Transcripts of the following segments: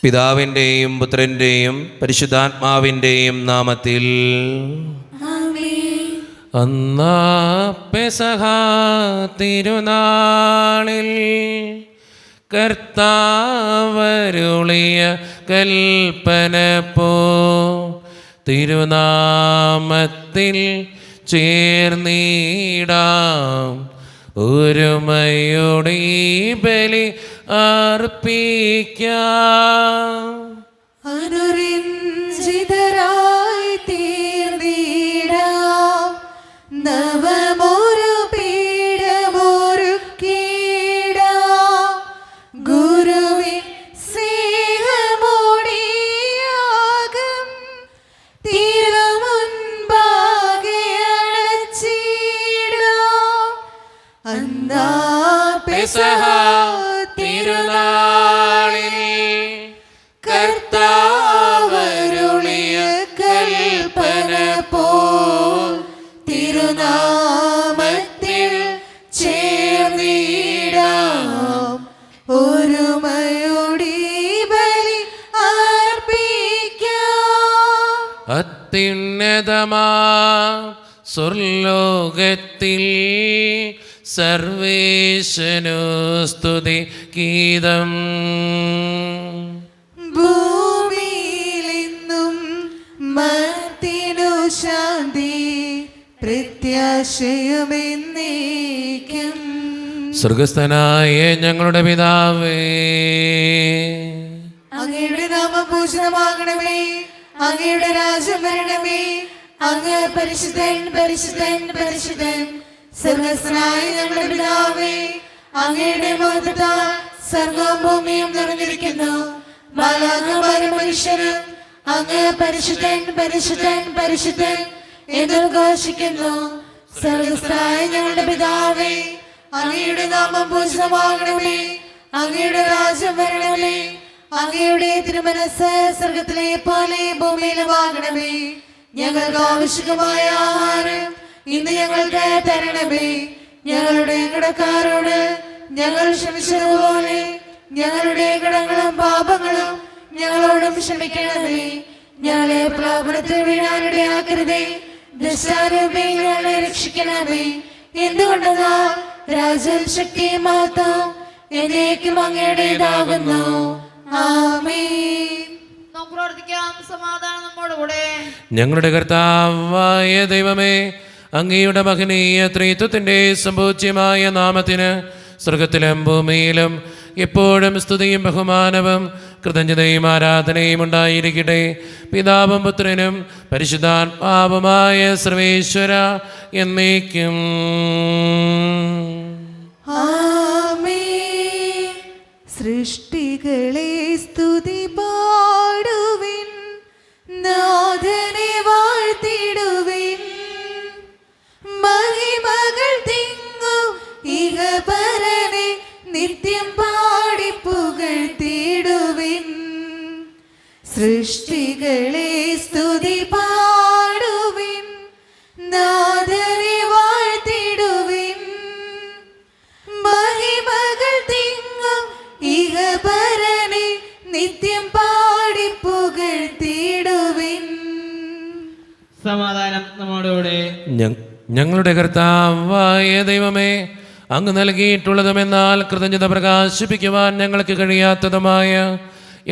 പിതാവിൻ്റെയും പുത്രൻ്റെയും പരിശുദ്ധാത്മാവിൻ്റെയും നാമത്തിൽ. അന്നാ പെസഹ തിരുനാളിൽ കർത്താവരുളിയ കൽപ്പന പോ തിരുനാമത്തിൽ ചേർന്നിടാം ഒരുമയോടെ ബലി അർപ്പിക്കാം. അനുരഞ്ജിതരായി തീർന്നിടാം നവമൊരു പീഠമൊരുക്കിടാം ഗുരുവിൻ സ്നേഹമോടിയാകും തിരുമുൻപാകെ അണച്ചിടാം. അന്നാ പെസഹ തിരുനാളിൽ കർത്താവരുളിയ കൽപ്പന പോൽ തിരുനാമത്തിൽ ചേർന്നിടാം ഒരുമയോടെ ബലി അർപ്പിക്കാം. അത്യുന്നതമാ സ്വർലോകത്തിൽ സർവേശനു സ്തുതി ഗീതം. ഭൂമിയിലെന്നും മർത്തിനു ശാന്തി പ്രത്യാശയുമെന്നേക്കും. സ്വർഗസ്ഥനായ ഞങ്ങളുടെ പിതാവേ, അങ്ങയുടെ നാമം പൂജിതമാകണമേ, അങ്ങയുടെ രാജ്യം വരണമേ, അങ്ങ് പരിശുദ്ധൻ പരിശുദ്ധൻ പരിശുദ്ധൻ. സ്വർഗസ്ഥനായ ഞങ്ങളുടെ പിതാവേ, അങ്ങയുടെ മഹത്വത്താൽ സ്വർഗവും ഭൂമിയും നിറഞ്ഞിരിക്കുന്നു. മാലാഖമാരും മനുഷ്യരും അങ്ങ് പരിശുദ്ധൻ പരിശുദ്ധൻ പരിശുദ്ധൻ എന്ന് ഘോഷിക്കുന്നു. സ്വർഗസ്ഥനായ ഞങ്ങളുടെ പിതാവേ, അങ്ങയുടെ നാമം പൂജിതമാകണമേ, അങ്ങയുടെ രാജ്യം വരണമേ, അങ്ങയുടെ തിരുമനസ്സ് സ്വർഗത്തിലെ പോലെ ഭൂമിയിലുമാകണമേ. ഞങ്ങൾക്ക് ആവശ്യമായ ആഹാരം ഇന്ന് ഞങ്ങൾക്ക് തരണമേ. ഞങ്ങളുടെ കടക്കാരോട് ഞങ്ങൾ ക്ഷമിച്ചതുപോലെ ഞങ്ങളുടെ കടങ്ങളും പാപങ്ങളും ഞങ്ങളോടും ക്ഷമിക്കണമേ. ഞങ്ങളെ പ്രലോഭനത്തിൽ വീഴാനിടയാക്കരുതേ, ദുഷ്ടാരൂപയിൽ ഞങ്ങളെ രക്ഷിക്കണമേ. എന്തുകൊണ്ടെന്നാൽ രാജ്യം ശക്തിയും മഹത്വവും എന്നേക്കും അങ്ങയുടേതാകുന്നു. ആമേൻ. നമുക്ക് പ്രാർത്ഥിക്കാം. സമാധാനം നമ്മോട് കൂടെ. ഞങ്ങളുടെ കർത്താവായ ദൈവമേ, അങ്ങയുടെ മഹനീയ ത്രിത്വത്തിൻ്റെ സമ്പൂജ്യമായ നാമത്തിന് സ്വർഗത്തിലും ഭൂമിയിലും എപ്പോഴും സ്തുതിയും ബഹുമാനവും കൃതജ്ഞതയും ആരാധനയും ഉണ്ടായിരിക്കട്ടെ. പിതാവും പുത്രനും പരിശുദ്ധാത്മാവുമായ സർവേശ്വര എന്നേക്കും. ആമേൻ. സൃഷ്ടികളെ സ്തുതി പാടുവിൻ, നാഥനെ വാഴ്ത്തിടുവിൻ. മഹിമകൾ തിങ്ങും ഇഹപരനെ നിത്യം പാടി പുകഴ്ത്തിടുവിൻ. സൃഷ്ടികളെ സ്തുതി പാടുവിൻ, നാഥനെ വാഴ്ത്തിടുവിൻ. മഹിമകൾ തിങ്ങും ഇഹപരനെ നിത്യം പാടി പുകഴ്ത്തിടുവിൻ. സമാധാനം നമ്മോടുകൂടെ. ഞങ്ങളുടെ കർത്താവായ ദൈവമേ, അങ്ങ് നൽകിയിട്ടുള്ളതുമെന്നാൽ കൃതജ്ഞത പ്രകാശിപ്പിക്കുവാൻ ഞങ്ങൾക്ക് കഴിയാത്തതുമായ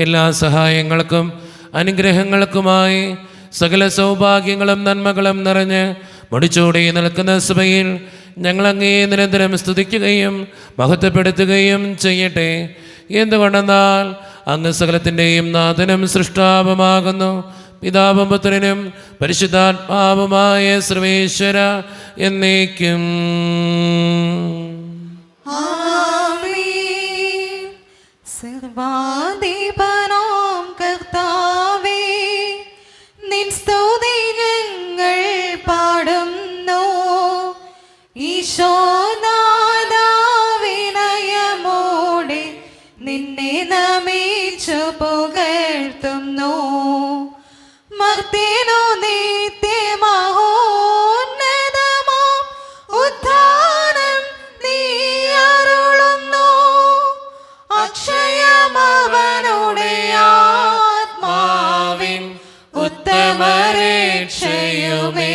എല്ലാ സഹായങ്ങൾക്കും അനുഗ്രഹങ്ങൾക്കുമായി സകല സൗഭാഗ്യങ്ങളും നന്മകളും നിറഞ്ഞ് മുടിച്ചൂടി നിൽക്കുന്ന സഭയിൽ ഞങ്ങളങ്ങേ നിരന്തരം സ്തുതിക്കുകയും മഹത്വപ്പെടുത്തുകയും ചെയ്യട്ടെ. എന്തുകൊണ്ടെന്നാൽ അങ്ങ് സകലത്തിൻ്റെയും നാഥനും സൃഷ്ടാവുമാകുന്നു. പിതാവും പുത്രനും പരിശുദ്ധാത്മാവുമായ സർവേശ്വര എന്നേക്കും. ആമേൻ. സർവാധിപനാം കർത്താവേ, നിൻ സ്തുതി ഞങ്ങൾ പാടുന്നു. ഈശോനാഥാ വിനയമോടെ നിന്നെ നമിച്ചു പുകഴ്ത്തുന്നു. മർത്തിനു നിത്യമഹോന്നതമാം ഉദ്ധാനം നീ അരുളുന്നു. അക്ഷയമവനുടെ രക്ഷയുമേകുന്നു.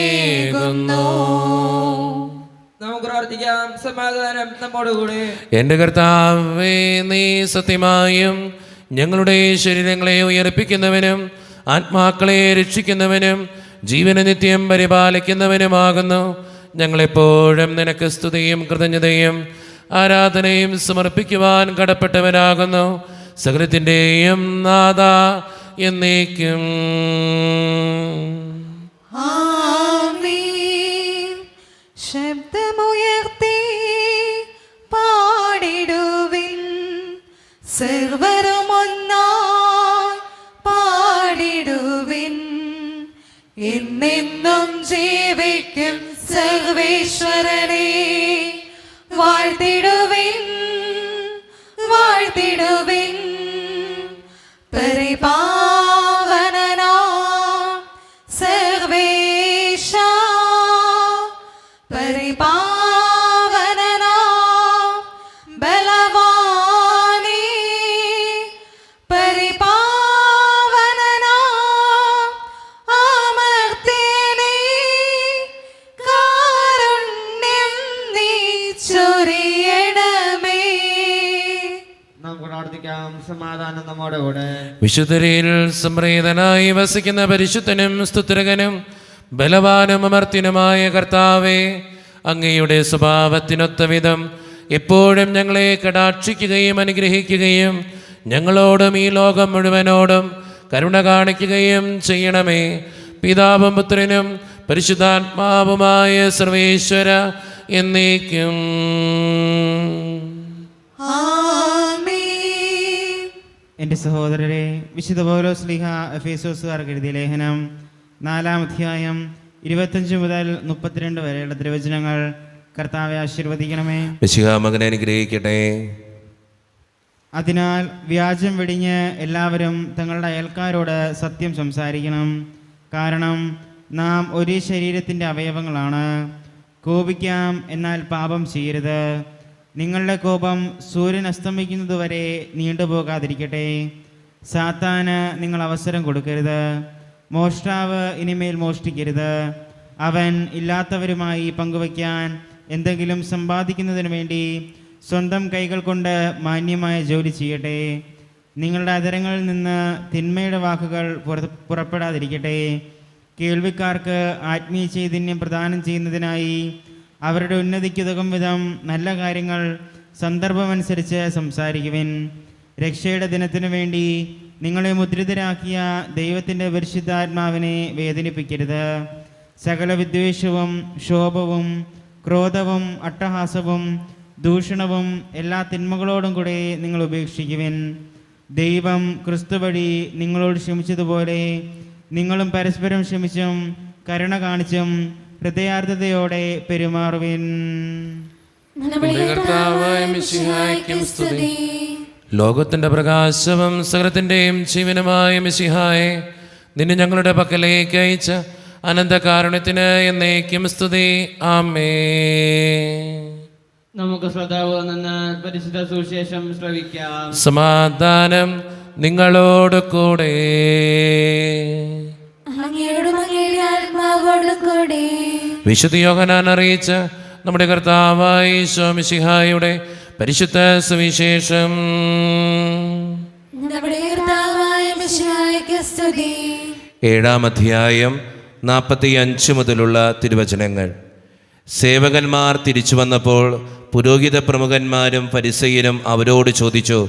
നമുക്ക് പ്രാർത്ഥിക്കാം. സമാധാനം നമ്മോടുകൂടെ. എൻ്റെ കർത്താവേ, നീ സത്യമായും ഞങ്ങളുടെ ശരീരങ്ങളെ ഉയർപ്പിക്കുന്നവനും ആത്മാക്കളെ രക്ഷിക്കുന്നവനും ജീവന നിത്യം പരിപാലിക്കുന്നവനുമാകുന്നു. ഞങ്ങളെപ്പോഴും നിനക്ക് സ്തുതിയും കൃതജ്ഞതയും ആരാധനയും സമർപ്പിക്കുവാൻ കടപ്പെട്ടവനാകുന്നു. സകലത്തിൻ്റെയും നാഥ എന്നേക്കും. ആമേൻ. ശബ്ദമുയർത്തി പാടിടുവിൻ, സർവ്വരും ഒന്നായി പാടിടുവിൻ. എന്നെന്നും ജീവിക്കും സർവേശ്വരനെ വാഴ്ത്തിടുവിൻ, വാഴ്ത്തിടുവിൻ. പരിപാവനനാം സർവേശ, പരിപാവനനാം ബലവാനേ, പരിപാവനനാം അമർത്യനേ, കാരുണ്യം നീ ചൊരിയണമേ. നമുക്ക് പ്രാർത്ഥിക്കാം. സമാധാനം നമ്മോടുകൂടെ. വിശുദ്ധരിൽ സംപ്രീതനായി വസിക്കുന്ന പരിശുദ്ധനും സ്തുതിരകനും ബലവാനും അമർത്യനുമായ കർത്താവേ, അങ്ങയുടെ സ്വഭാവത്തിനൊത്ത വിധം എപ്പോഴും ഞങ്ങളെ കടാക്ഷിക്കുകയും അനുഗ്രഹിക്കുകയും ഞങ്ങളോടും ഈ ലോകം മുഴുവനോടും കരുണ കാണിക്കുകയും ചെയ്യണമേ. പിതാവും പുത്രനും പരിശുദ്ധാത്മാവുമായ സർവേശ്വര എന്നേക്കും. ആമേൻ. എൻ്റെ സഹോദരരെ, വിശുദ്ധ പൗലോസ് ശ്ലീഹ എഫേസോസുകാർക്ക് എഴുതിയ ലേഖനം 4-ാം അധ്യായം 25 മുതൽ 32 വരെയുള്ള തിരുവചനങ്ങൾ കർത്താവെ ആശീർവദിക്കണമേ. മിശിഹാ മകനെ അനുഗ്രഹിക്കട്ടെ. അതിനാൽ വ്യാജം വെടിഞ്ഞ് എല്ലാവരും തങ്ങളുടെ അയൽക്കാരോട് സത്യം സംസാരിക്കണം. കാരണം നാം ഒരേ ശരീരത്തിൻ്റെ അവയവങ്ങളാണ്. കോപിക്കാം, എന്നാൽ പാപം ചെയ്യരുത്. നിങ്ങളുടെ കോപം സൂര്യൻ അസ്തമിക്കുന്നതുവരെ നീണ്ടുപോകാതിരിക്കട്ടെ. സാത്താന് നിങ്ങൾ അവസരം കൊടുക്കരുത്. മോഷ്ടാവ് ഇനിമേൽ മോഷ്ടിക്കരുത്. അവൻ ഇല്ലാത്തവരുമായി പങ്കുവയ്ക്കാൻ എന്തെങ്കിലും സമ്പാദിക്കുന്നതിന് വേണ്ടി സ്വന്തം കൈകൾ കൊണ്ട് മാന്യമായ ജോലി ചെയ്യട്ടെ. നിങ്ങളുടെ അധരങ്ങളിൽ നിന്ന് തിന്മയുടെ വാക്കുകൾ പുറപ്പെടാതിരിക്കട്ടെ. കേൾവിക്കാർക്ക് ആത്മീയ ചൈതന്യം പ്രദാനം ചെയ്യുന്നതിനായി അവരുടെ ഉന്നതിക്കുതകും വിധം നല്ല കാര്യങ്ങൾ സന്ദർഭമനുസരിച്ച് സംസാരിക്കുവിൻ. രക്ഷയുടെ ദിനത്തിനു വേണ്ടി നിങ്ങളെ മുദ്രിതരാക്കിയ ദൈവത്തിൻ്റെ പരിശുദ്ധാത്മാവിനെ വേദനിപ്പിക്കരുത്. സകല വിദ്വേഷവും ശോഭവും ക്രോധവും അട്ടഹാസവും ദൂഷണവും എല്ലാ തിന്മകളോടും കൂടെ നിങ്ങൾ ഉപേക്ഷിക്കുവിൻ. ദൈവം ക്രിസ്തു വഴി നിങ്ങളോട് ക്ഷമിച്ചതുപോലെ നിങ്ങളും പരസ്പരം ക്ഷമിച്ചും കരുണ കാണിച്ചും ഹൃദയാർദ്രതയോടെ പെരുമാറുവിൻ. കർത്താവായ മിശിഹായ്ക്കും സ്തുതി. ലോകത്തിന്റെ പ്രകാശവും സകലത്തിന്റെയും ജീവനുമായ മിശിഹായെ, നിന്നെ ഞങ്ങളുടെ പക്കലേക്ക് അയച്ച അനന്തകാരുണ്യത്തിന് എന്നേക്കും സ്തുതി. ആമേൻ. നമുക്ക് ശ്രദ്ധാപൂർവം നിന്ന് പരിശുദ്ധ സുവിശേഷം ശ്രവിക്കാം. സമാധാനം നിങ്ങളോട് കൂടെ. വിശുദ്ധ യോഹന്നാൻ അറിയിച്ച നമ്മുടെ കർത്താവായ ഈശോ മിശിഹായുടെ പരിശുദ്ധ സുവിശേഷം. 7-ാം അധ്യായം 45 മുതലുള്ള തിരുവചനങ്ങൾ. സേവകന്മാർ തിരിച്ചു വന്നപ്പോൾ പുരോഹിത പ്രമുഖന്മാരും ഫരിസയരും അവരോട് ചോദിച്ചു,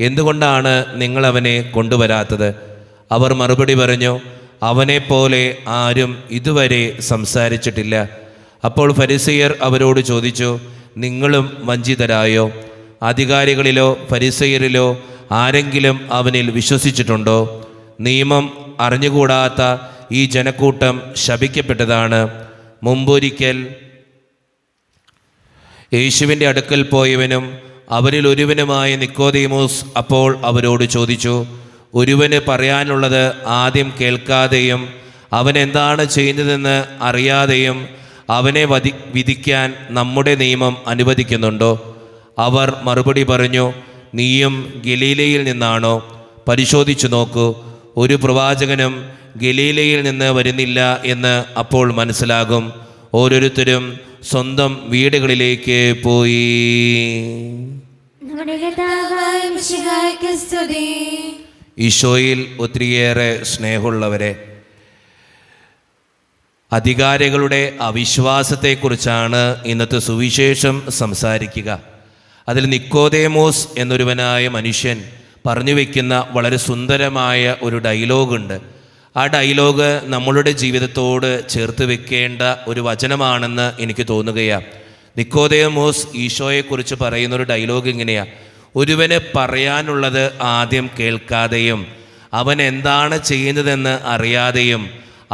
എന്തുകൊണ്ടാണ് നിങ്ങൾ അവനെ കൊണ്ടുവരാത്തത്? അവർ മറുപടി പറഞ്ഞു, അവനെപ്പോലെ ആരും ഇതുവരെ സംസാരിച്ചിട്ടില്ല. അപ്പോൾ ഫരിസയർ അവരോട് ചോദിച്ചു, നിങ്ങളും വഞ്ചിതരായോ? അധികാരികളിലോ ഫരിസയരിലോ ആരെങ്കിലും അവനിൽ വിശ്വസിച്ചിട്ടുണ്ടോ? നിയമം അറിഞ്ഞുകൂടാത്ത ഈ ജനക്കൂട്ടം ശപിക്കപ്പെട്ടതാണ്. മുമ്പൊരിക്കൽ യേശുവിൻ്റെ അടുക്കൽ പോയവനും അവരിൽ ഒരുവനുമായ നിക്കോദീമോസ് അപ്പോൾ അവരോട് ചോദിച്ചു, ഒരുവന് പറയാനുള്ളത് ആദ്യം കേൾക്കാതെയും അവൻ എന്താണ് ചെയ്യുന്നതെന്ന് അറിയാതെയും അവനെ വിധിക്കാൻ നമ്മുടെ നിയമം അനുവദിക്കുന്നുണ്ടോ? അവർ മറുപടി പറഞ്ഞു, നീയും ഗലീലയിൽ നിന്നാണോ? പരിശോധിച്ചു നോക്കൂ. ഒരു പ്രവാചകനും ഗലീലയിൽ നിന്ന് വരുന്നില്ല എന്ന് അപ്പോൾ മനസ്സിലാകും. ഓരോരുത്തരും സ്വന്തം വീടുകളിലേക്ക് പോയി. നമ്മുടെ കർത്താവായ മിശിഹായ്ക്ക് സ്തുതി. ഈശോയിൽ ഒത്തിരിയേറെ സ്നേഹമുള്ളവരെ, അധികാരികളുടെ അവിശ്വാസത്തെക്കുറിച്ചാണ് ഇന്നത്തെ സുവിശേഷം സംസാരിക്കുക. അതിൽ നിക്കോദേമോസ് എന്നൊരുവനായ മനുഷ്യൻ പറഞ്ഞു വയ്ക്കുന്ന വളരെ സുന്ദരമായ ഒരു ഡയലോഗുണ്ട്. ആ ഡയലോഗ് നമ്മളുടെ ജീവിതത്തോട് ചേർത്ത് വെക്കേണ്ട ഒരു വചനമാണെന്ന് എനിക്ക് തോന്നുകയാണ്. നിക്കോദേമോസ് ഈശോയെക്കുറിച്ച് പറയുന്നൊരു ഡയലോഗ് ഇങ്ങനെയാണ്: ഒരുവന് പറയാനുള്ളത് ആദ്യം കേൾക്കാതെയും അവൻ എന്താണ് ചെയ്യുന്നതെന്ന് അറിയാതെയും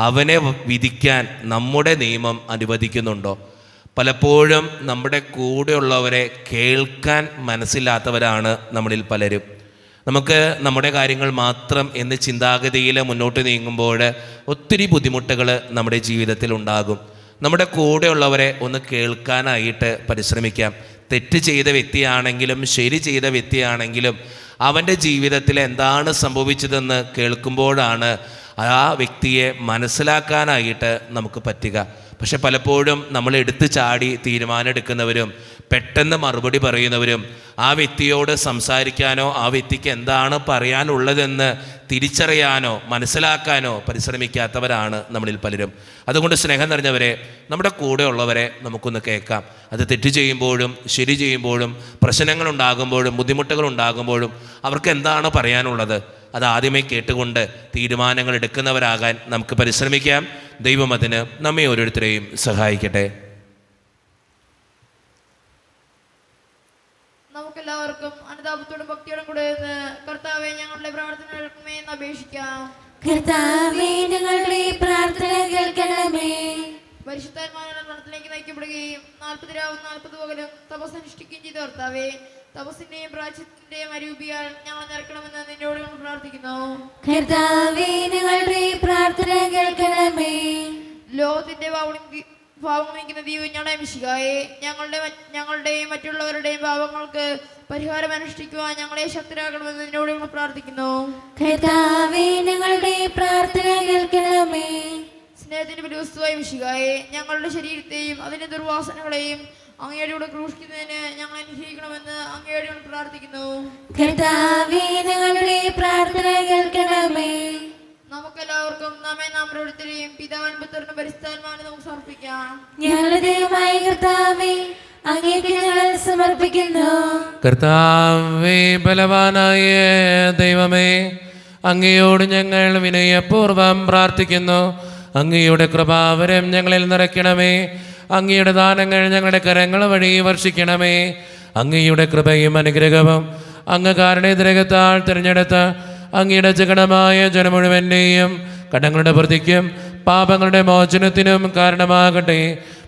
അവനെ വിധിക്കാൻ നമ്മുടെ നിയമം അനുവദിക്കുന്നുണ്ടോ? പലപ്പോഴും നമ്മുടെ കൂടെയുള്ളവരെ കേൾക്കാൻ മനസ്സില്ലാത്തവരാണ് നമ്മളിൽ പലരും. നമുക്ക് നമ്മുടെ കാര്യങ്ങൾ മാത്രം എന്ന ചിന്താഗതിയിൽ മുന്നോട്ട് നീങ്ങുമ്പോൾ ഒത്തിരി ബുദ്ധിമുട്ടുകൾ നമ്മുടെ ജീവിതത്തിൽ ഉണ്ടാകും. നമ്മുടെ കൂടെയുള്ളവരെ ഒന്ന് കേൾക്കാനായിട്ട് പരിശ്രമിക്കാം. തെറ്റ് ചെയ്ത വ്യക്തിയാണെങ്കിലും ശരി ചെയ്ത വ്യക്തിയാണെങ്കിലും അവൻ്റെ ജീവിതത്തിൽ എന്താണ് സംഭവിച്ചതെന്ന് കേൾക്കുമ്പോഴാണ് ആ വ്യക്തിയെ മനസ്സിലാക്കാനായിട്ട് നമുക്ക് പറ്റുക. പക്ഷെ പലപ്പോഴും നമ്മൾ എടുത്തു ചാടി തീരുമാനമെടുക്കുന്നവരും പെട്ടെന്ന് മറുപടി പറയുന്നവരും ആ വ്യക്തിയോട് സംസാരിക്കാനോ ആ വ്യക്തിക്ക് എന്താണ് പറയാനുള്ളതെന്ന് തിരിച്ചറിയാനോ മനസ്സിലാക്കാനോ പരിശ്രമിക്കാത്തവരാണ് നമ്മളിൽ പലരും. അതുകൊണ്ട് സ്നേഹം നിറഞ്ഞവരെ, നമ്മുടെ കൂടെയുള്ളവരെ നമുക്കൊന്ന് കേൾക്കാം. അത് തെറ്റ് ചെയ്യുമ്പോഴും ശരി ചെയ്യുമ്പോഴും പ്രശ്നങ്ങളുണ്ടാകുമ്പോഴും ബുദ്ധിമുട്ടുകൾ ഉണ്ടാകുമ്പോഴും അവർക്ക് എന്താണ് പറയാനുള്ളത് അത് ആദ്യമേ കേട്ടുകൊണ്ട് തീരുമാനങ്ങൾ എടുക്കുന്നവരാകാൻ നമുക്ക് പരിശ്രമിക്കാം. ദൈവം അതിന് നമ്മെ ഓരോരുത്തരെയും സഹായിക്കട്ടെ. നമുക്കെല്ലാവർക്കും അനുതാപത്തോടും ഭക്തിയോടും കൂടെ കർത്താവെ ഞങ്ങളുടെ പ്രാർത്ഥന കേൾക്കണമേ എന്ന് അപേക്ഷിക്കാം. കർത്താവേ, ഞങ്ങളുടെ പ്രാർത്ഥന കേൾക്കണമേ. പരിശുദ്ധാത്മാവിനാൽ മരണത്തിലേക്ക് നയിക്കപ്പെടുകയും 40 രാവും 40 പകലും തപസ് അനുഷ്ഠിക്കുകയും ചെയ്ത കർത്താവെ, തപസ്സിന്റെയും പ്രായശ്ചിത്തത്തിന്റെയും അരൂപിയാൽ ഞങ്ങളെ നിറയ്ക്കണമെന്ന് നിന്നോട് ഞങ്ങൾ പ്രാർത്ഥിക്കുന്നു. കർത്താവേ, ഞങ്ങളുടെ പ്രാർത്ഥന കേൾക്കണമേ. ലോകത്തിന്റെ പാവങ്ങൾ നീക്കുന്ന ദൈവം ഞങ്ങളെ മിശിഹായെ, ഞങ്ങളുടെയും മറ്റുള്ളവരുടെയും പാവങ്ങൾക്ക് പരിഹാരം അനുഷ്ഠിക്കുവാൻ ഞങ്ങളെ ശക്തരാക്കണമെന്ന് നിന്നോട് ഞങ്ങൾ പ്രാർത്ഥിക്കുന്നു. കർത്താവേ, ഞങ്ങളുടെ പ്രാർത്ഥന കേൾക്കണമേ. സ്നേഹത്തിന്റെ പരിവസ്തുവായ മിശിഹായെ, ഞങ്ങളുടെ ശരീരത്തെയും അതിന്റെ ദുർവാസനകളെയും അങ്ങയുടെ കൂടെ ക്രൂശിക്കുന്നതിന് ഞങ്ങൾ അനുഗ്രഹിക്കണമെന്ന് അങ്ങയോട് ഞങ്ങൾ പ്രാർത്ഥിക്കുന്നു. കർത്താവേ, ഞങ്ങളുടെ പ്രാർത്ഥന കേൾക്കണമേ. നമുക്കെല്ലാവർക്കും നാം ഓരോരുത്തരെയും പിതാവിനും പുത്രനും പരിശുദ്ധാത്മാവിനും നമുക്ക് സമർപ്പിക്കാം. ഞങ്ങളുടെ ദൈവമായ കർത്താവേ, അങ്ങേക്ക് ഞങ്ങൾ സമർപ്പിക്കുന്നു. കർത്താവേ, ബലവാനായ ദൈവമേ, അങ്ങയോട് ഞങ്ങൾ വിനയപൂർവ്വം പ്രാർത്ഥിക്കുന്നു. അങ്ങയുടെ കൃപാവരം ഞങ്ങളിൽ നിറയ്ക്കണമേ. അങ്ങയുടെ ദാനങ്ങൾ ഞങ്ങളുടെ കരങ്ങൾ വഴി വർഷിക്കണമേ. അങ്ങയുടെ കൃപയും അനുഗ്രഹവും അങ്ങ് കാരുണ്യതിരകത്താൽ തിരഞ്ഞെടുത്ത അങ്ങയുടെ ജഗണമായ ജനം മുഴുവൻ്റെയും കടങ്ങളുടെ പ്രതിക്കും പാപങ്ങളുടെ മോചനത്തിനും കാരണമാകട്ടെ.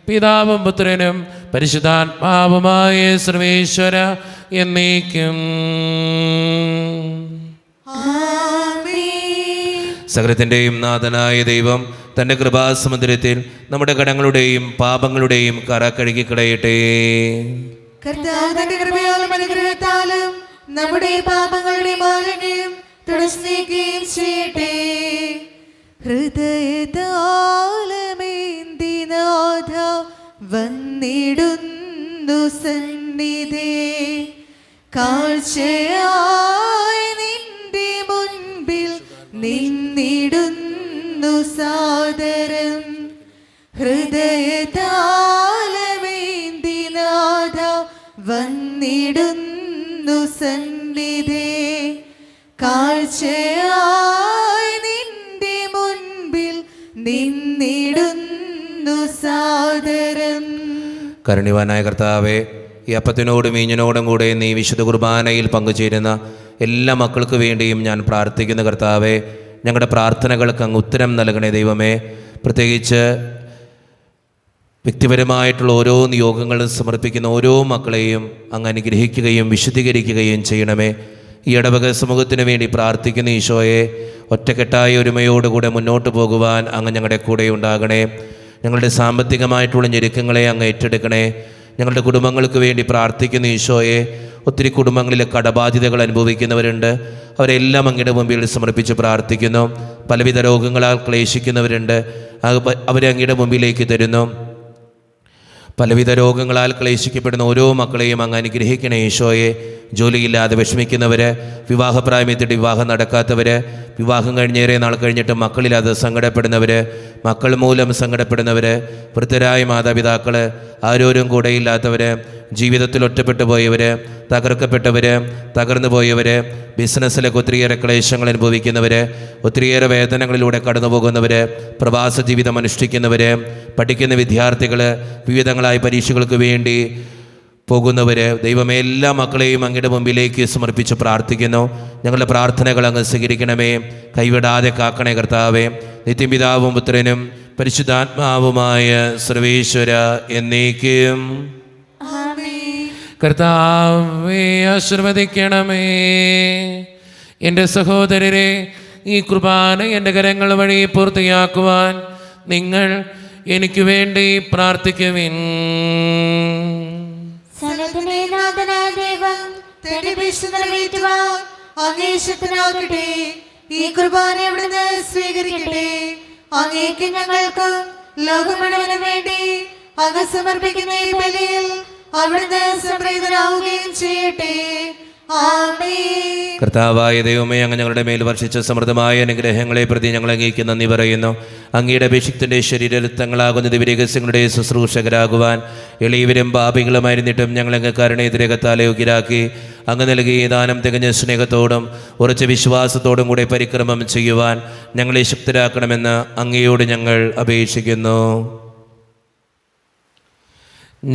പിതാവും പുത്രനും പരിശുദ്ധാത്മാവുമായ സർവേശ്വര എന്നേക്കും. സകലത്തിൻ്റെയും നാഥനായ ദൈവം തൻ്റെ കൃപാസമുദ്രത്തിൽ നമ്മുടെ കടങ്ങളുടെയും പാപങ്ങളുടെയും കറ കഴുകിക്കളയട്ടെ. കർത്താവ് തന്റെ കൃപയാലും അനുഗ്രഹത്താലും നമ്മുടെ പാപങ്ങളുടെ മാലിന്യം തുടച്ചു നീക്കുകയും ചെയ്യട്ടെ. ഹൃദയതാലമേന്തിനാഥ വന്നിടുന്നു സന്നിധി, കാഴ്ചയായി നിന്റെ മുൻപിൽ നിന്നിടുന്നു സാദരം. ഹൃദയതാലമേന്തിനാഥ വന്നിടുന്നു സന്നിധി, കാഴ്ചയായി നിന്റെ മുൻപിൽ നിന്നിടുന്നു സാദരം. കരുണ്യവാനായ കർത്താവേ, ഈ അപ്പത്തിനോടും വീഞ്ഞിനോടും കൂടെ നീ വിശുദ്ധ കുർബാനയിൽ പങ്കുചേരുന്ന എല്ലാ മക്കൾക്ക് വേണ്ടിയും ഞാൻ പ്രാർത്ഥിക്കുന്ന കർത്താവേ, ഞങ്ങളുടെ പ്രാർത്ഥനകൾക്ക് അങ്ങ് ഉത്തരം നൽകണേ ദൈവമേ. പ്രത്യേകിച്ച് വ്യക്തിപരമായിട്ടുള്ള ഓരോ നിയോഗങ്ങളും സമർപ്പിക്കുന്ന ഓരോ മക്കളെയും അങ്ങ് അനുഗ്രഹിക്കുകയും വിശുദ്ധീകരിക്കുകയും ചെയ്യണമേ. ഈ ഇടവക സമൂഹത്തിന് വേണ്ടി പ്രാർത്ഥിക്കുന്ന ഈശോയെ, ഒറ്റക്കെട്ടായ ഒരുമയോടുകൂടെ മുന്നോട്ട് പോകുവാൻ അങ്ങ് ഞങ്ങളുടെ കൂടെ ഉണ്ടാകണേ. ഞങ്ങളുടെ സാമ്പത്തികമായിട്ടുള്ള ഞെരുക്കങ്ങളെ അങ്ങ് ഏറ്റെടുക്കണേ. ഞങ്ങളുടെ കുടുംബങ്ങൾക്ക് വേണ്ടി പ്രാർത്ഥിക്കുന്ന ഈശോയെ, ഒത്തിരി കുടുംബങ്ങളിൽ കടബാധ്യതകൾ അനുഭവിക്കുന്നവരുണ്ട്. അവരെല്ലാം അങ്ങയുടെ മുമ്പിൽ സമർപ്പിച്ച് പ്രാർത്ഥിക്കുന്നു. പലവിധ രോഗങ്ങളാൽ ക്ലേശിക്കുന്നവരുണ്ട്. അവരെ അങ്ങയുടെ മുമ്പിലേക്ക് തരുന്നു. പലവിധ രോഗങ്ങളാൽ ക്ലേശിക്കപ്പെടുന്ന ഓരോ മക്കളെയും അങ്ങ് അനുഗ്രഹിക്കണേ ഈശോയെ. ജോലിയില്ലാതെ വിഷമിക്കുന്നവർ, വിവാഹപ്രായമെത്തിയിട്ട് വിവാഹം നടക്കാത്തവർ, വിവാഹം കഴിഞ്ഞേറെ നാൾ കഴിഞ്ഞിട്ട് മക്കളില്ലാതെ സങ്കടപ്പെടുന്നവർ, മക്കൾ മൂലം സങ്കടപ്പെടുന്നവർ, വൃദ്ധരായ മാതാപിതാക്കൾ, ആരോരും കൂടെയില്ലാത്തവർ, ജീവിതത്തിൽ ഒറ്റപ്പെട്ടു പോയവർ, തകർക്കപ്പെട്ടവർ, തകർന്നു പോയവർ, ബിസിനസ്സിലൊക്കെ ഒത്തിരിയേറെ ക്ലേശങ്ങൾ അനുഭവിക്കുന്നവർ, ഒത്തിരിയേറെ വേദനകളിലൂടെ കടന്നു പോകുന്നവർ, പ്രവാസ ജീവിതം അനുഷ്ഠിക്കുന്നവർ, പഠിക്കുന്ന വിദ്യാർത്ഥികൾ, വിവിധങ്ങളായ പരീക്ഷകൾക്ക് വേണ്ടി പോകുന്നവർ, ദൈവമേ എല്ലാ മക്കളെയും അങ്ങയുടെ മുമ്പിലേക്ക് സമർപ്പിച്ച് പ്രാർത്ഥിക്കുന്നു. ഞങ്ങളുടെ പ്രാർത്ഥനകൾ അങ്ങ് സ്വീകരിക്കണമേ, കൈവിടാതെ കാക്കണേ കർത്താവേ. നിത്യപിതാവും പുത്രനും പരിശുദ്ധാത്മാവുമായ സർവേശ്വര എന്നേക്കും. കർത്താവേ ആശീർവദിക്കണമേ. എൻ്റെ സഹോദരരെ, ഈ കുർബാന എൻ്റെ കരങ്ങൾ വഴി പൂർത്തിയാക്കുവാൻ നിങ്ങൾ എനിക്ക് വേണ്ടി പ്രാർത്ഥിക്കുവിൻ. ഈ കുർബാന അവിടുന്ന് സ്വീകരിക്കട്ടെ. അങ്ങേക്ക് ഞങ്ങൾക്ക് ലോകം മുഴുവനും വേണ്ടി അങ്ങ് സമർപ്പിക്കുന്ന ഈ ബലിയിൽ അവിടുന്ന് സംപ്രീതനാവുകയും ചെയ്യട്ടെ. കർത്താവായ ദൈവമേ, അങ്ങ് ഞങ്ങളുടെ മേൽ വർഷിച്ച സമൃദ്ധമായ അനുഗ്രഹങ്ങളെ പ്രതി ഞങ്ങൾ അങ്ങേക്ക് നന്ദി പറയുന്നു. അങ്ങയുടെ അഭിഷിക്തന്റെ ശരീരരക്തങ്ങളാകുന്ന ദിവ്യരഹസ്യങ്ങളുടെ ശുശ്രൂഷകരാകുവാൻ എളിയവരും പാപികളുമായിരുന്നിട്ടും ഞങ്ങളങ്ങ് കരുണേതിരകത്താലെ യോഗ്യരാക്കി. അങ്ങ് നൽകിയ ദാനം തികഞ്ഞ സ്നേഹത്തോടും ഉറച്ച വിശ്വാസത്തോടും കൂടെ പരിക്രമം ചെയ്യുവാൻ ഞങ്ങളെ ശക്തരാക്കണമെന്ന് അങ്ങയോട് ഞങ്ങൾ അപേക്ഷിക്കുന്നു.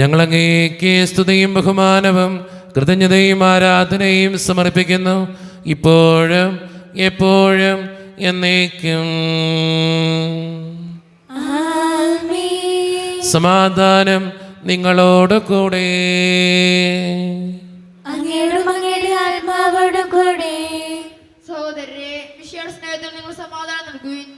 ഞങ്ങളങ്ങേക്ക് സ്തുതിയും ബഹുമാനവും കൃതജ്ഞതയും ആരാധനയും സമർപ്പിക്കുന്നു, ഇപ്പോഴും എപ്പോഴും എന്നേക്കും. സമാധാനം നിങ്ങളോട് കൂടെ. സഹോദരരെ, വിശിഷ്യ സ്നേഹത്തിൽ നിങ്ങൾ സമാധാനം നൽകുവിൻ.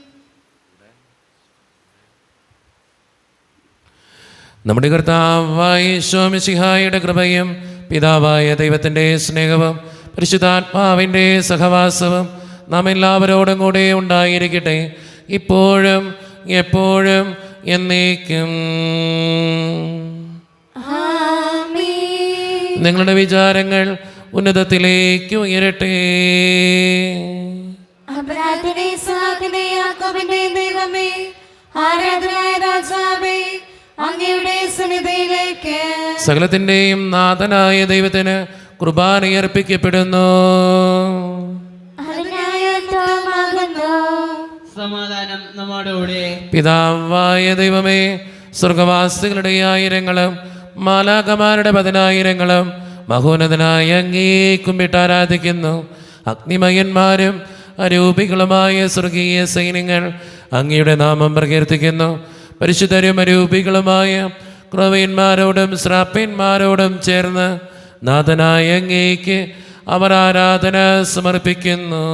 നമ്മുടെ കർത്താവായ യേശു മിശിഹായുടെ കൃപയും പിതാവായ ദൈവത്തിൻ്റെ സ്നേഹവും പരിശുദ്ധാത്മാവിൻ്റെ സഹവാസവും നാം എല്ലാവരോടും കൂടെ ഉണ്ടായിരിക്കട്ടെ, ഇപ്പോഴും എപ്പോഴും എന്നേക്കും. നിങ്ങളുടെ വിചാരങ്ങൾ ഉന്നതത്തിലേക്ക് ഉയരട്ടെ. സകലത്തിൻ്റെയും നാഥനായ ദൈവത്തിന് കുർബാനയർപ്പിക്കപ്പെടുന്നു. സമാധാനം നമ്മോടുകൂടെ. പിതാവായ ദൈവമേ, സ്വർഗവാസികളുടെ ആയിരങ്ങളും മാലാഖമാരുടെ 10,000ങ്ങളും മഹോന്നതനായ അങ്ങേ കുമ്പിട്ട് ആരാധിക്കുന്നു. അഗ്നിമയന്മാരും അരൂപികളുമായ സ്വർഗീയ സൈന്യങ്ങൾ അങ്ങയുടെ നാമം പ്രകീർത്തിക്കുന്നു. പരിശുദ്ധരും അരൂപികളുമായ ക്രവ്യന്മാരോടും ശ്രാപ്യന്മാരോടും ചേർന്ന് നാഥനായ അങ്ങേക്ക് അവർ ആരാധന സമർപ്പിക്കുന്നു.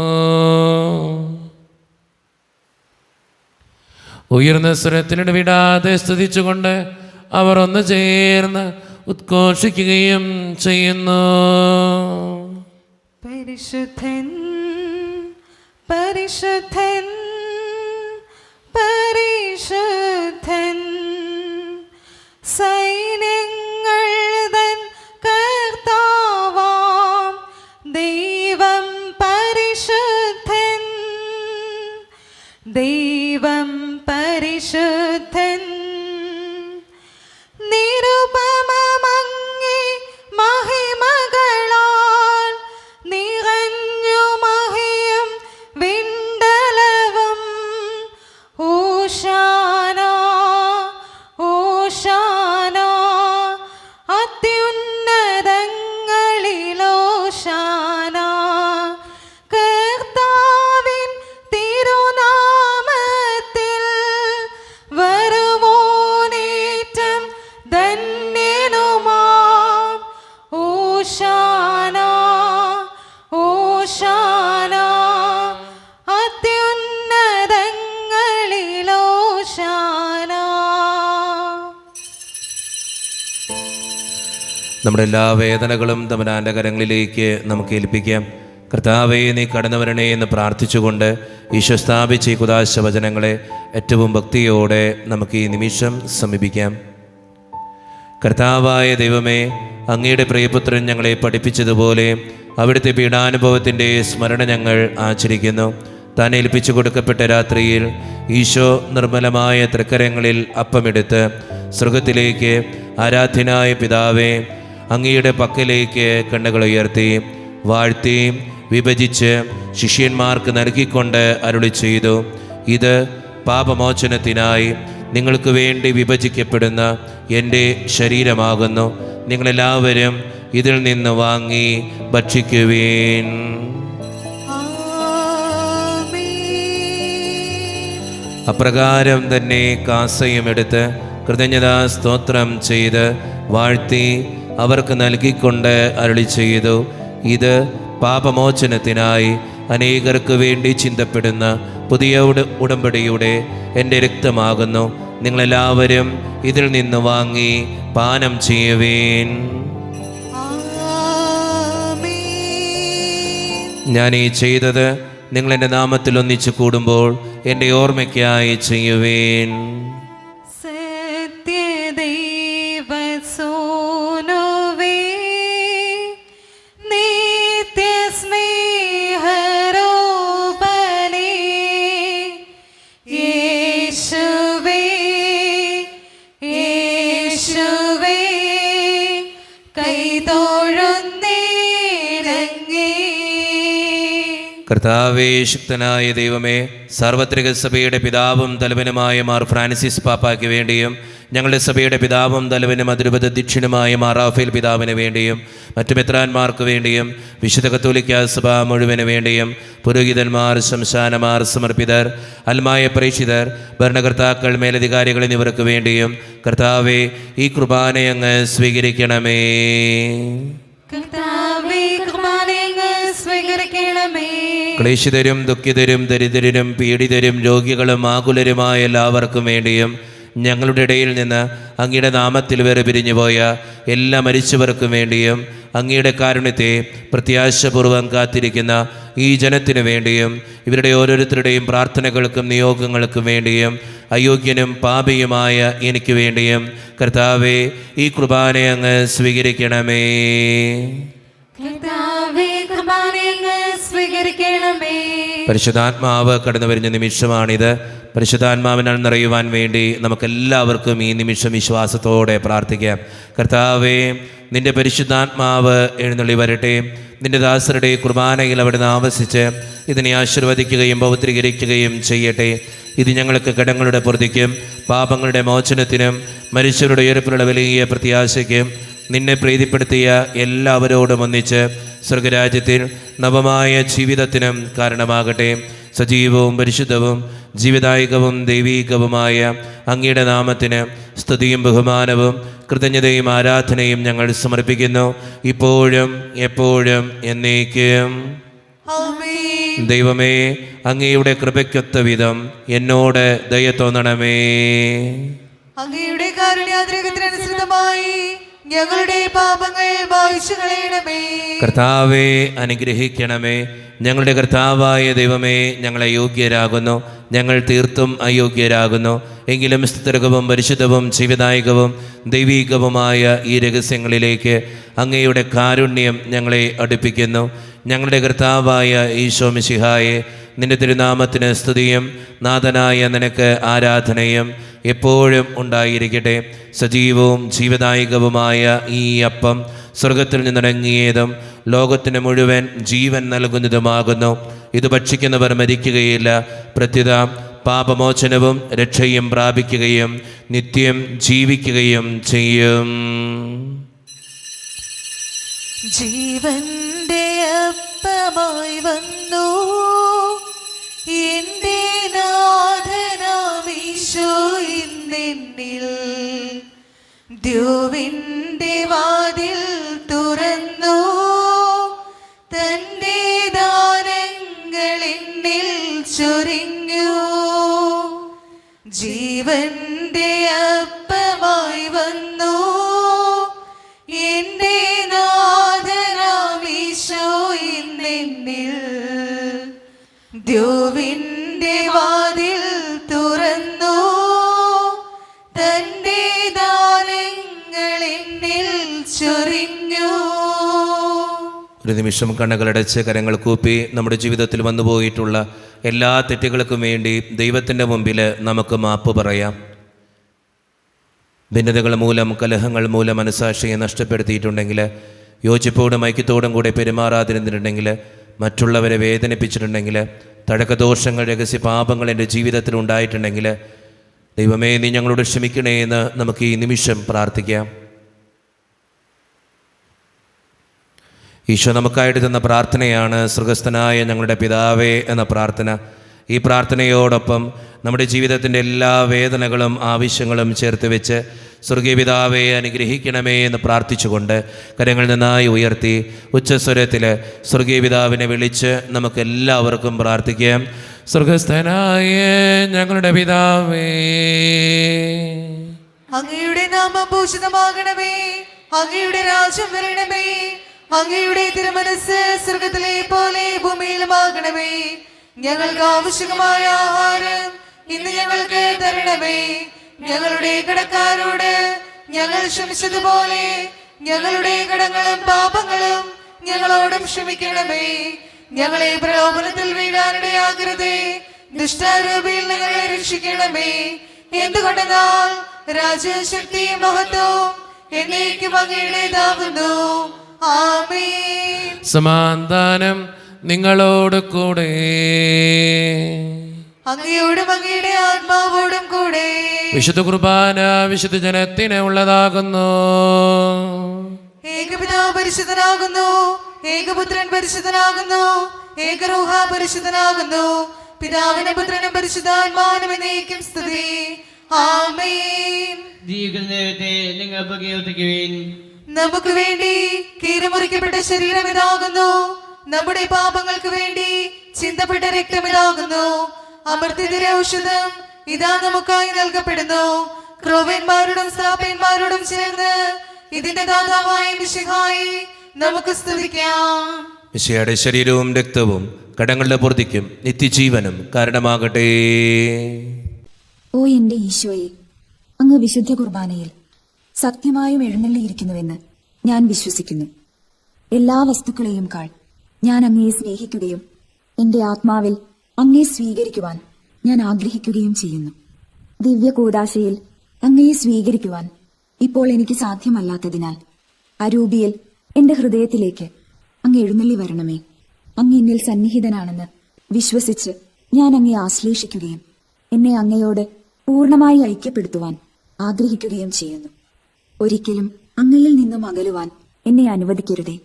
ഉയർന്ന സ്വരത്തിനിടവിടാതെ സ്തുതിച്ചുകൊണ്ട് അവർ ഒന്ന് ചേർന്ന് ഉദ്ഘോഷിക്കുകയും ചെയ്യുന്നു. പരിശുദ്ധൻ പരിശുദ്ധൻ പരിശുദ്ധൻ സൈന്യങ്ങൾ തൻ കർത്താവാം ദൈവം പരിശുദ്ധൻ, ദൈവം പരിശുദ്ധൻ. നിരുപമമങ്ങേ മഹിമകളാൽ നിറഞ്ഞു മഹിയും വിണ്ടലവും. ഓശാന ഓശാന അത്യുന്നതങ്ങളിലോശാന. കർത്താവിൻ തിരുനാമത്തിൽ വരുവോനേറ്റം ധന്യനുമാം. ഓശാന ഓശാന അത്യുന്നതങ്ങളിലോശാന. നമ്മുടെ എല്ലാ വേദനകളും തമ്പുരാൻ്റെ കരങ്ങളിലേക്ക് നമുക്ക് ഏൽപ്പിക്കാം. കർത്താവേ, നീ കടന്നു വരണേ എന്ന് പ്രാർത്ഥിച്ചുകൊണ്ട് ഈശോ സ്ഥാപിച്ച ഈ കുദാശ വചനങ്ങളെ ഏറ്റവും ഭക്തിയോടെ നമുക്ക് ഈ നിമിഷം സമീപിക്കാം. കർത്താവായ ദൈവമേ, അങ്ങയുടെ പ്രിയപുത്രൻ ഞങ്ങളെ പഠിപ്പിച്ചതുപോലെ അവിടുത്തെ പീഡാനുഭവത്തിൻ്റെ സ്മരണ ഞങ്ങൾ ആചരിക്കുന്നു. താൻ ഏൽപ്പിച്ചു കൊടുക്കപ്പെട്ട രാത്രിയിൽ ഈശോ നിർമ്മലമായ തൃക്കരങ്ങളിൽ അപ്പമെടുത്ത് സ്വർഗത്തിലേക്ക് ആരാധ്യനായ പിതാവേ, അങ്ങയുടെ പക്കലേക്ക് കണ്ണുകൾ ഉയർത്തി വാഴ്ത്തി വിഭജിച്ച് ശിഷ്യന്മാർക്ക് നൽകിക്കൊണ്ട് അരുളി ചെയ്തു: ഇത് പാപമോചനത്തിനായി നിങ്ങൾക്ക് വേണ്ടി വിഭജിക്കപ്പെടുന്ന എൻ്റെ ശരീരമാകുന്നു. നിങ്ങളെല്ലാവരും ഇതിൽ നിന്ന് വാങ്ങി ഭക്ഷിക്കുവീൻ. അപ്രകാരം തന്നെ കാസയും എടുത്ത് കൃതജ്ഞതാ സ്തോത്രം ചെയ്ത് വാഴ്ത്തി അവർക്ക് നൽകിക്കൊണ്ട് അരുളി ചെയ്തു: ഇത് പാപമോചനത്തിനായി അനേകർക്ക് വേണ്ടി ചിന്തപ്പെടുന്ന പുതിയ ഉടമ്പടിയുടെ എൻ്റെ രക്തമാകുന്നു. നിങ്ങളെല്ലാവരും ഇതിൽ നിന്ന് വാങ്ങി പാനം ചെയ്യുവീൻ. ഞാൻ ഈ ചെയ്തത് നിങ്ങൾ എൻ്റെ നാമത്തിൽ ഒന്നിച്ചു കൂടുമ്പോൾ എൻ്റെ ഓർമ്മയ്ക്കായി ചെയ്യുവീൻ. സത്യദൈവസൂനുവേ, നിത്യസ്നേഹരൂപനേ, യേശുവേ, യേശുവേ, കൈതൊഴുന്നേരങ്ങേ. കർത്താവേ, ശക്തനായ ദൈവമേ, സാർവത്രിക സഭയുടെ പിതാവും തലവനുമായ മാർ ഫ്രാൻസിസ് പാപ്പായ്ക്ക് വേണ്ടിയും ഞങ്ങളുടെ സഭയുടെ പിതാവും തലവനും അതിരൂപതധ്യക്ഷനുമായ മാർ റാഫേൽ പിതാവിന് വേണ്ടിയും മറ്റു മെത്രാന്മാർക്ക് വേണ്ടിയും വിശുദ്ധ കത്തോലിക്ക സഭ മുഴുവന് വേണ്ടിയും പുരോഹിതന്മാർ, ശംശാനമാർ, സമർപ്പിതർ, അൽമായ പ്രേക്ഷിതർ, ഭരണകർത്താക്കൾ, മേലധികാരികൾ എന്നിവർക്ക് വേണ്ടിയും കർത്താവേ, ഈ കുർബാനയങ്ങ് സ്വീകരിക്കണമേ. ക്ലേശിതരും ദുഃഖിതരും ദരിദ്രരും പീഡിതരും രോഗികളും ആകുലരുമായ എല്ലാവർക്കും വേണ്ടിയും ഞങ്ങളുടെ ഇടയിൽ നിന്ന് അങ്ങയുടെ നാമത്തിൽ വേറെ പിരിഞ്ഞുപോയ എല്ലാ മരിച്ചവർക്കും വേണ്ടിയും അങ്ങയുടെ കാരുണ്യത്തെ പ്രത്യാശപൂർവ്വം കാത്തിരിക്കുന്ന ഈ ജനത്തിനു വേണ്ടിയും ഇവരുടെ ഓരോരുത്തരുടെയും പ്രാർത്ഥനകൾക്കും നിയോഗങ്ങൾക്കും വേണ്ടിയും അയോഗ്യനും പാപിയുമായ എനിക്ക് വേണ്ടിയും കർത്താവേ, ഈ കുർബാനയെ അങ്ങ് സ്വീകരിക്കണമേ. പരിശുദ്ധാത്മാവ് കടന്നു വരുന്ന നിമിഷമാണിത്. പരിശുദ്ധാത്മാവിനാൽ നിറയുവാൻ വേണ്ടി നമുക്കെല്ലാവർക്കും ഈ നിമിഷം വിശ്വാസത്തോടെ പ്രാർത്ഥിക്കാം. കർത്താവേ, നിന്റെ പരിശുദ്ധാത്മാവ് എഴുന്നള്ളി വരട്ടെ. നിന്റെ ദാസരുടെ കുർബാനയിൽ അവിടുന്ന് ആവസിച്ച് ഇതിനെ ആശീർവദിക്കുകയും പവിത്രീകരിക്കുകയും ചെയ്യട്ടെ. ഇത് ഞങ്ങൾക്ക് കടങ്ങളുടെ പൊറുതിക്കും പാപങ്ങളുടെ മോചനത്തിനും മരിച്ചവരുടെ ഉയർപ്പിലുള്ള വലിയ പ്രത്യാശയ്ക്കും നിന്നെ പ്രീതിപ്പെടുത്തിയ എല്ലാവരോടും ഒന്നിച്ച് സ്വർഗരാജ്യത്തിൽ നവമായ ജീവിതത്തിനും കാരണമാകട്ടെ. സജീവവും പരിശുദ്ധവും ജീവിതായികവും ദൈവീകവുമായ അങ്ങയുടെ നാമത്തിന് സ്തുതിയും ബഹുമാനവും കൃതജ്ഞതയും ആരാധനയും ഞങ്ങൾ സമർപ്പിക്കുന്നു, ഇപ്പോഴും എപ്പോഴും എന്നേക്കും. ദൈവമേ, അങ്ങയുടെ കൃപയ്ക്കൊത്ത വിധം എന്നോട് ദയ തോന്നണമേ. അങ്ങയുടെ കാരുണ്യാതിരകത്തിനനുസൃതമായി ഞങ്ങളുടെ പാപങ്ങൾ മായ്ച്ചു കളയണമേ. കർത്താവേ, അനുഗ്രഹിക്കണമേ. ഞങ്ങളുടെ കർത്താവായ ദൈവമേ, ഞങ്ങൾ അയോഗ്യരാകുന്നു, ഞങ്ങൾ തീർത്തും അയോഗ്യരാകുന്നു. എങ്കിലും സ്തുത്യർഹവും പരിശുദ്ധവും ജീവദായകവും ദൈവീകവുമായ ഈ രഹസ്യങ്ങളിലേക്ക് അങ്ങയുടെ കാരുണ്യം ഞങ്ങളെ അടുപ്പിക്കുന്നു. ഞങ്ങളുടെ കർത്താവായ ഈശോ മിശിഹായെ, നിന്റെ തിരുനാമത്തിന് സ്തുതിയും നാഥനായ നിനക്ക് ആരാധനയും എപ്പോഴും ഉണ്ടായിരിക്കട്ടെ. സജീവവും ജീവദായകവുമായ ഈ അപ്പം സ്വർഗത്തിൽ നിന്നിറങ്ങിയതും ലോകത്തിന് മുഴുവൻ ജീവൻ നൽകുന്നതുമാകുന്നു. ഇത് ഭക്ഷിക്കുന്നവർ മരിക്കുകയില്ല, പ്രത്യുത പാപമോചനവും രക്ഷയും പ്രാപിക്കുകയും നിത്യം ജീവിക്കുകയും ചെയ്യും. ജീവന്റെ അപ്പമായി വന്നു എന്റെ നാഥനാമീശോ ഇന്നെന്നിൽ ദ്യോവിന്റെ വാതിൽ തുറന്നു തന്റെ ദാനങ്ങൾ എന്നിൽ ചൊരിഞ്ഞു. ജീവന്റെ അപ്പമായി വന്നു എന്റെ നാഥനാമീശോ ഇന്നെന്നിൽ ദ്യോവിന്റെ വാതിൽ തുറന്നു, തന്റെ ദാനങ്ങൾ എന്നിൽ ചൊരിഞ്ഞു. ഒരു നിമിഷം കണ്ണുകളടച്ച് കരങ്ങൾ കൂപ്പി നമ്മുടെ ജീവിതത്തിൽ വന്നുപോയിട്ടുള്ള എല്ലാ തെറ്റുകൾക്കും വേണ്ടി ദൈവത്തിൻ്റെ മുമ്പിൽ നമുക്ക് മാപ്പ് പറയാം. ഭിന്നതകൾ മൂലം, കലഹങ്ങൾ മൂലം മനസാക്ഷിയെ നഷ്ടപ്പെടുത്തിയിട്ടുണ്ടെങ്കിൽ, യോജിപ്പോടും ഐക്യത്തോടും കൂടെ പെരുമാറാതിരുന്നിട്ടുണ്ടെങ്കിൽ, മറ്റുള്ളവരെ വേദനിപ്പിച്ചിട്ടുണ്ടെങ്കിൽ, തഴക്കദോഷങ്ങൾ, രഹസ്യ പാപങ്ങൾ എൻ്റെ ജീവിതത്തിൽ ഉണ്ടായിട്ടുണ്ടെങ്കിൽ, ദൈവമേ നീ ഞങ്ങളോട് ക്ഷമിക്കണേ എന്ന് നമുക്ക് ഈ നിമിഷം പ്രാർത്ഥിക്കാം. ഈശോ നമുക്കായിട്ട് തന്ന പ്രാർത്ഥനയാണ് സ്വർഗസ്ഥനായ ഞങ്ങളുടെ പിതാവേ എന്ന പ്രാർത്ഥന. ഈ പ്രാർത്ഥനയോടൊപ്പം നമ്മുടെ ജീവിതത്തിൻ്റെ എല്ലാ വേദനകളും ആവശ്യങ്ങളും ചേർത്ത് വെച്ച് സ്വർഗീയ പിതാവേ അനുഗ്രഹിക്കണമേ എന്ന് പ്രാർത്ഥിച്ചുകൊണ്ട് കരങ്ങൾ നന്നായി ഉയർത്തി ഉച്ചസ്വരത്തിൽ സ്വർഗീയ പിതാവിനെ വിളിച്ച് നമുക്കെല്ലാവർക്കും പ്രാർത്ഥിക്കാം. സ്വർഗസ്ഥനായ ഞങ്ങളുടെ പിതാവേ, അങ്ങയുടെ നാമം പൂജിതമാകണമേ, അങ്ങയുടെ രാജ്യം വരണമേ, അങ്ങയുടെ തിരുമനസ് സ്വർഗത്തിലെ പോലെ ഭൂമിയിലുമാകണമേ. ഞങ്ങൾക്ക് ആവശ്യമായ ആഹാരം ഇന്ന് ഞങ്ങൾക്ക് തരണമേ. ഞങ്ങളുടെ കടക്കാരോട് ഞങ്ങൾ ക്ഷമിച്ചതുപോലെ ഞങ്ങളുടെ കടങ്ങളും പാപങ്ങളും ഞങ്ങളോടും ക്ഷമിക്കണമേ. ഞങ്ങളെ പ്രലോഭനത്തിൽ വീഴാനിടയാകരുതേ, ദുഷ്ടാരൂപിയിൽ ഞങ്ങളെ രക്ഷിക്കണമേ. എന്തുകൊണ്ടെന്നാൽ രാജശക്തിയും മഹത്വവും എന്നേക്കും അങ്ങയുടേതാകുന്നു. ആമേൻ. സമാധാനം നിങ്ങളോട് കൂടെ. അങ്ങയോടും അങ്ങയുടെ ആത്മാവോടും കൂടെ. വിശുദ്ധ കുർബാന വിശുദ്ധ ജനത്തിന് ഉള്ളതാകുന്നു. ഏകപിതാവ് പരിശുദ്ധനാകുന്നു, ഏകപുത്രൻ പരിശുദ്ധനാകുന്നു, ഏകരൂഹ പരിശുദ്ധനാകുന്നു. പിതാവിനും പുത്രനും പരിശുദ്ധാത്മാവിനും എന്നേക്കും സ്തുതി. ആമേൻ. ജീവിക്കുന്ന ദൈവത്തെ നിങ്ങൾ പ്രകീർത്തിക്കുവിൻ. നമുക്ക് വേണ്ടി കീറിമുറിക്കപ്പെട്ട ശരീരം ഇതാകുന്നു, നമ്മുടെ പാപങ്ങൾക്ക് വേണ്ടി ചിന്തപ്പെട്ട രക്തം ഇതാകുന്നു. അമർത്യത്തിന്റെ ഔഷധം ഇതാ നമുക്കായി നൽകപ്പെടുന്നു. ക്രോവന്മാരോടും സാപ്പന്മാരോടും ചേർന്ന് ഇതിന്റെ ദാതാവായ മിശിഹായി നമുക്ക് സ്തുതിക്കാം. മിശിഹായുടെ ശരീരവും രക്തവും കടങ്ങളുടെ പൂർത്തിക്കും നിത്യജീവനും കാരണമാകട്ടെ. ഓ എന്റെ ഈശോയെ, അങ്ങ് വിശുദ്ധ കുർബാനയിൽ സത്യമായും എഴുന്നള്ളിയിരിക്കുന്നുവെന്ന് ഞാൻ വിശ്വസിക്കുന്നു. എല്ലാ വസ്തുക്കളെയും കാൾ ഞാൻ അങ്ങയെ സ്നേഹിക്കുകയും എന്റെ ആത്മാവിൽ അങ്ങയെ സ്വീകരിക്കുവാൻ ഞാൻ ആഗ്രഹിക്കുകയും ചെയ്യുന്നു. ദിവ്യ കൂദാശയിൽ അങ്ങയെ സ്വീകരിക്കുവാൻ ഇപ്പോൾ എനിക്ക് സാധ്യമല്ലാത്തതിനാൽ അരൂപിയിൽ എന്റെ ഹൃദയത്തിലേക്ക് അങ്ങ് എഴുന്നള്ളി വരണമേ. അങ്ങ് എന്നിൽ സന്നിഹിതനാണെന്ന് വിശ്വസിച്ച് ഞാൻ അങ്ങയെ ആശ്ലേഷിക്കുകയും എന്നെ അങ്ങയോട് പൂർണ്ണമായി ഐക്യപ്പെടുത്തുവാൻ ആഗ്രഹിക്കുകയും ചെയ്യുന്നു. ഒരിക്കലും അങ്ങയിൽ നിന്നും അകലുവാൻ എന്നെ അനുവദിക്കരുതേ.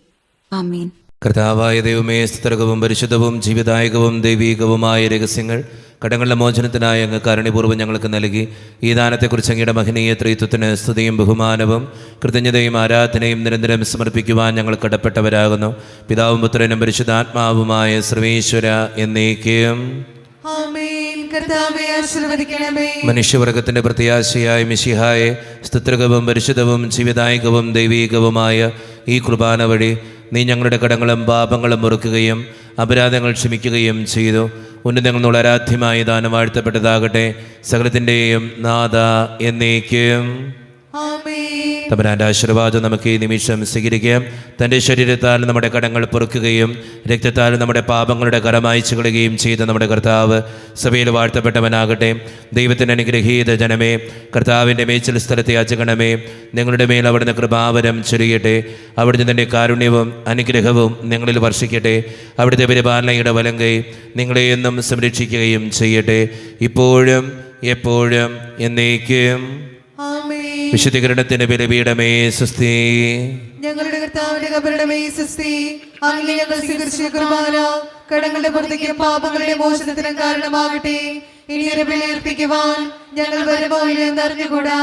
ആമേൻ. കർത്താവായ ദൈവമേ, സ്തുതർഗവും പരിശുദ്ധവും ജീവിതായകവും ദൈവീകവുമായ രഹസ്യങ്ങൾ കടങ്ങളുടെ മോചനത്തിനായി അങ്ങ് കാരുണ്യപൂർവ്വം ഞങ്ങൾക്ക് നൽകി. ഈ ദാനത്തെക്കുറിച്ച് അങ്ങയുടെ മഹനീയ ത്രിത്വത്തിന് സ്തുതിയും ബഹുമാനവും കൃതജ്ഞതയും ആരാധനയും നിരന്തരം സമർപ്പിക്കുവാൻ ഞങ്ങൾ കടപ്പെട്ടവരാകുന്നു. പിതാവും പുത്രനും പരിശുദ്ധാത്മാവുമായ സർവേശ്വര എന്നേക്കും. ആമേൻ. കർത്താവേ ആശീർവദിക്കണമേ. മനുഷ്യവർഗത്തിന്റെ പ്രത്യാശയായ മിശിഹായെ, സ്തുത്യർഗവും പരിശുദ്ധവും ജീവിതായകവും ദൈവീകവുമായ ഈ കുർബാന വഴി നീ ഞങ്ങളുടെ കടങ്ങളും പാപങ്ങളും മുറുക്കുകയും അപരാധങ്ങൾ ക്ഷമിക്കുകയും ചെയ്തു. ഉന്നതങ്ങൾ ആരാധ്യമായ ദാനം വാഴ്ത്തപ്പെട്ടതാകട്ടെ. സകലത്തിൻ്റെയും നാഥ എന്നേക്കും. തമ്പുരാന്റെ ആശീർവാദം നമുക്ക് ഈ നിമിഷം സ്വീകരിക്കാം. തൻ്റെ ശരീരത്താൽ നമ്മുടെ കടങ്ങൾ പൊറുക്കുകയും രക്തത്താൽ നമ്മുടെ പാപങ്ങളുടെ കറ മായ്ച്ചു കളയുകയും ചെയ്ത നമ്മുടെ കർത്താവ് സഭയിൽ വാഴ്ത്തപ്പെട്ടവനാകട്ടെ. ദൈവത്തിൻ്റെ അനുഗ്രഹീത ജനമേ, കർത്താവിൻ്റെ മേച്ചിൽ സ്ഥലത്തെ യാചകണമേ, നിങ്ങളുടെ മേൽ അവിടുന്ന് കൃപാവരം ചൊരിയട്ടെ. അവിടുന്ന് തൻ്റെ കാരുണ്യവും അനുഗ്രഹവും നിങ്ങളിൽ വർഷിക്കട്ടെ. അവിടുത്തെ പരിപാലനയുടെ വലങ്കൈ നിങ്ങളെ എന്നും സംരക്ഷിക്കുകയും ചെയ്യട്ടെ, ഇപ്പോഴും എപ്പോഴും എന്നേക്കും. വിശുദ്ധീകരണത്തിന്റെ ബലിപീഠമേ സ്വസ്തി. ഞങ്ങളുടെ കർത്താവിന്റെ കബറിടമേ സ്വസ്തി. അങ്ങ് ഞങ്ങൾ സ്വീകരിച്ച കുർബാന കടങ്ങളുടെ പുറത്തേക്കും പാപങ്ങളുടെ മോചനത്തിനും കാരണമാകട്ടെ. ഇനിയൊരു ബലി അർപ്പിക്കുവാൻ ഞങ്ങൾ വരുമ്പോൾ അറിഞ്ഞുകൂടാ.